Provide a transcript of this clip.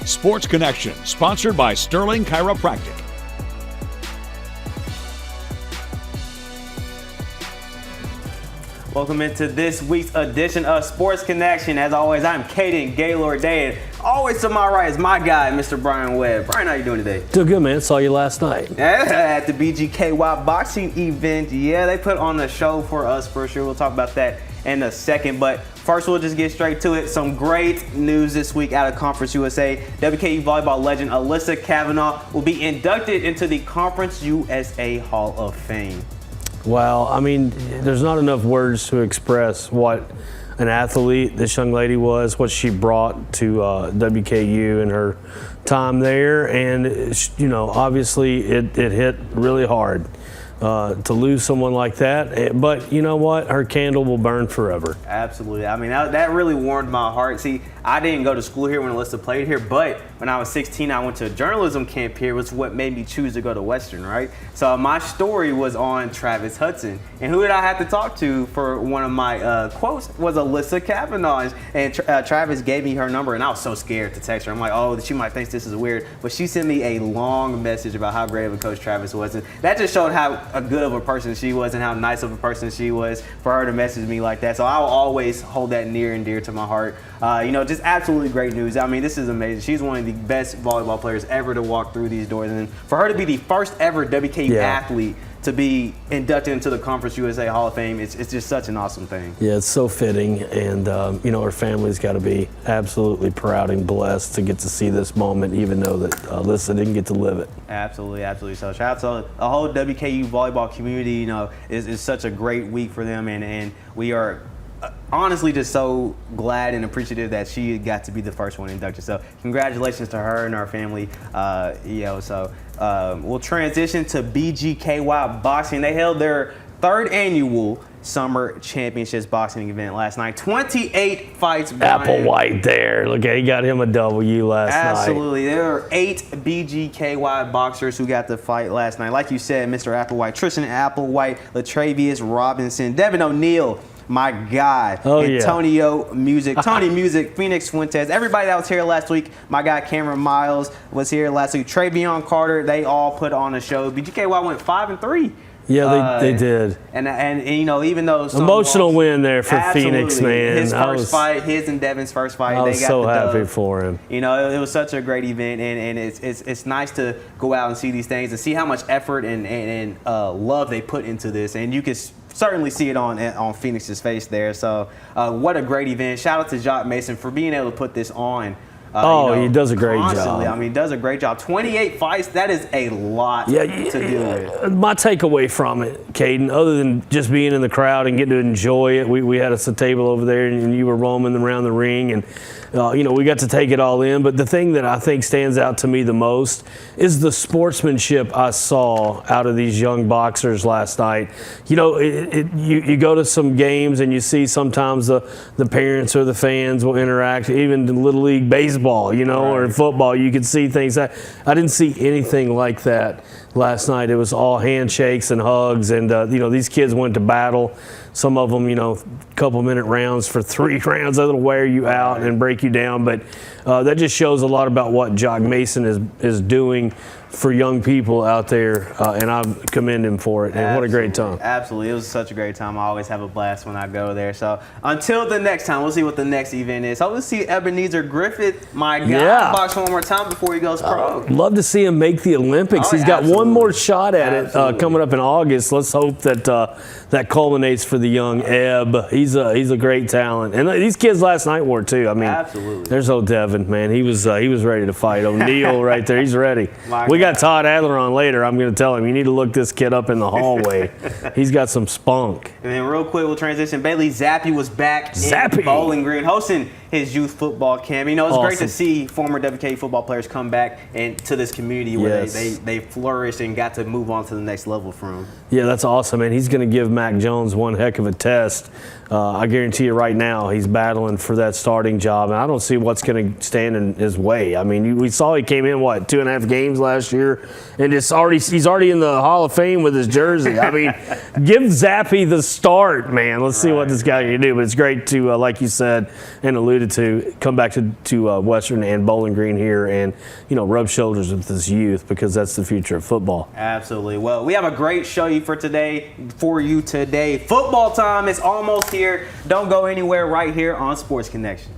Sports Connection, sponsored by Sterling Chiropractic. Welcome into this week's edition of Sports Connection. As always, I'm Caden Gaylord Day. Always to my right is my guy, Mr. Brian Webb. Brian, how you doing today? Doing good, man. Saw you last night. At the BGKY boxing event. Yeah, they put on a show for us for sure. We'll talk about that in a second. But first, we'll just get straight to it. Some great news this week out of Conference USA. WKU volleyball legend Alyssa Cavanaugh will be inducted into the Conference USA Hall of Fame. Wow. I mean, there's not enough words to express what an athlete this young lady was, what she brought to WKU in her time there. And, you know, obviously it hit really hard to lose someone like that. But you know what? Her candle will burn forever. Absolutely. I mean, that really warmed my heart. See, I didn't go to school here when Alyssa played here, but when I was 16, I went to a journalism camp here, which is what made me choose to go to Western, right? So my story was on Travis Hudson. And who did I have to talk to for one of my quotes was Alyssa Cavanaugh. And Travis gave me her number, and I was so scared to text her. I'm like, oh, she might think this is weird. But she sent me a long message about how great of a coach Travis was. And that just showed how good of a person she was and how nice of a person she was for her to message me like that. So I will always hold that near and dear to my heart. You know, just absolutely great news. I mean, this is amazing. She's one of the best volleyball players ever to walk through these doors. And for her to be the first ever WKU athlete to be inducted into the Conference USA Hall of Fame, it's just such an awesome thing. Yeah, it's so fitting. And, you know, her family's got to be absolutely proud and blessed to get to see this moment, even though that Alyssa didn't get to live it. Absolutely, absolutely. So shout out to the whole WKU volleyball community. You know, it's such a great week for them. And we are honestly just so glad and appreciative that she got to be the first one inducted. So congratulations to her and her family. We'll transition to BGKY boxing. They held their third annual Summer Championships boxing event last night. 28 fights. Brian. Applewhite there. Look, he got him a W last night. Absolutely. There were 8 BGKY boxers who got to fight last night. Like you said, Mr. Applewhite, Tristan Applewhite, Latravius Robinson, Devin O'Neal, my guy, Antonio Music, Tony Music, Phoenix Fuentes, everybody that was here last week. My guy Cameron Miles was here last week. Travion Carter, they all put on a show. BGKY went 5-3. Yeah, they did. And you know, even though emotional win there for Phoenix, man. His first fight, his and Devin's first fight. I was so happy for him. You know, it was such a great event, and it's nice to go out and see these things and see how much effort and love they put into this, and you can certainly see it on Phoenix's face there. So what a great event. Shout out to Jacques Mason for being able to put this on. He does a great job. I mean, he does a great job. 28 fights, that is a lot to deal with. My takeaway from it, Caden, other than just being in the crowd and getting to enjoy it, we had us a table over there and you were roaming around the ring and, you know, we got to take it all in. But the thing that I think stands out to me the most is the sportsmanship I saw out of these young boxers last night. You know, you go to some games and you see sometimes the parents or the fans will interact, even in Little League Baseball, you know, or in football, you can see things. I didn't see anything like that last night. It was all handshakes and hugs, and you know, these kids went to battle. Some of them, you know, couple-minute rounds for 3 rounds. That'll wear you out and break you down. But that just shows a lot about what Jacques Mason is doing for young people out there, and I commend him for it. And what a great time. Absolutely. It was such a great time. I always have a blast when I go there. So until the next time, we'll see what the next event is. Hope to see Ebenezer Griffith, my guy, box one more time before he goes pro. Love to see him make the Olympics. He's got one more shot at it coming up in August. Let's hope that that culminates for the young Eb. He's a great talent. And these kids last night were too. I mean, there's old Devin, man. He was ready to fight. O'Neal right there. He's ready. We got Todd Adler on later. I'm going to tell him, you need to look this kid up in the hallway. He's got some spunk. And then real quick, we'll transition. Bailey Zappi was back in Bowling Green hosting his youth football camp. You know, it's great to see former WKU football players come back and to this community where they flourish flourished and got to move on to the next level from. Yeah, that's awesome, man. He's going to give Mac Jones one heck of a test. I guarantee you right now he's battling for that starting job, and I don't see what's going to stand in his way. I mean, we saw he came in, 2.5 games last year, and he's already in the Hall of Fame with his jersey. I mean, give Zappe the start, man. Let's see what this guy can do. But it's great to, like you said and alluded to, come back to Western and Bowling Green here and, rub shoulders with this youth, because that's the future of football. Absolutely. Well, we have a great show for you today. Football time is almost here. Don't go anywhere, right here on Sports Connection.